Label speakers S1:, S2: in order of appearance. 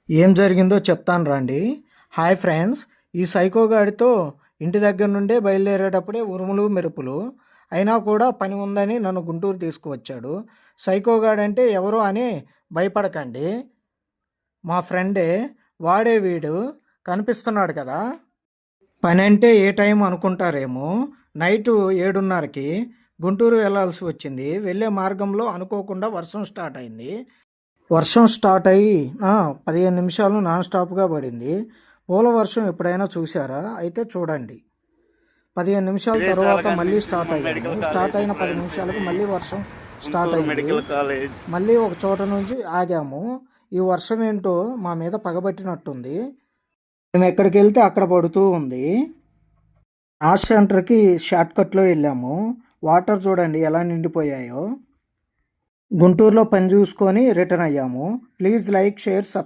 S1: ఏం జరిగిందో చెప్తాను రండి. హాయ్ ఫ్రెండ్స్, ఈ సైకో గాడితో ఇంటి దగ్గర నుండే బయలుదేరేటప్పుడే ఉరుములు మెరుపులు. అయినా కూడా పని ఉందని నన్ను గుంటూరు తీసుకువచ్చాడు. సైకో గాడంటే ఎవరో అని భయపడకండి, మా ఫ్రెండే. వాడే వీడు, కనిపిస్తున్నాడు కదా. పని అంటే ఏ టైం అనుకుంటారేమో, నైటు 7:30కి గుంటూరు వెళ్ళాల్సి వచ్చింది. వెళ్ళే మార్గంలో అనుకోకుండా వర్షం స్టార్ట్ అయింది. వర్షం స్టార్ట్ అయ్యి 15 నిమిషాలు నాన్ స్టాప్గా పడింది. పూల వర్షం ఎప్పుడైనా చూసారా? అయితే చూడండి. 15 నిమిషాల తర్వాత మళ్ళీ స్టార్ట్ అయ్యాము. స్టార్ట్ అయిన 10 నిమిషాలకు మళ్ళీ వర్షం స్టార్ట్ అయింది. మళ్ళీ ఒక చోట నుంచి ఆగాము. ఈ వర్షం ఏంటో మా మీద పగబట్టినట్టుంది. మేము ఎక్కడికి వెళ్తే అక్కడ పడుతూ ఉంది. నాస్ సెంటర్కి షార్ట్కట్లో వెళ్ళాము. వాటర్ చూడండి ఎలా నిండిపోయాయో. గుంటూరులో పని చూసుకొని రిటర్న్ అయ్యాము. Please like, share, subscribe.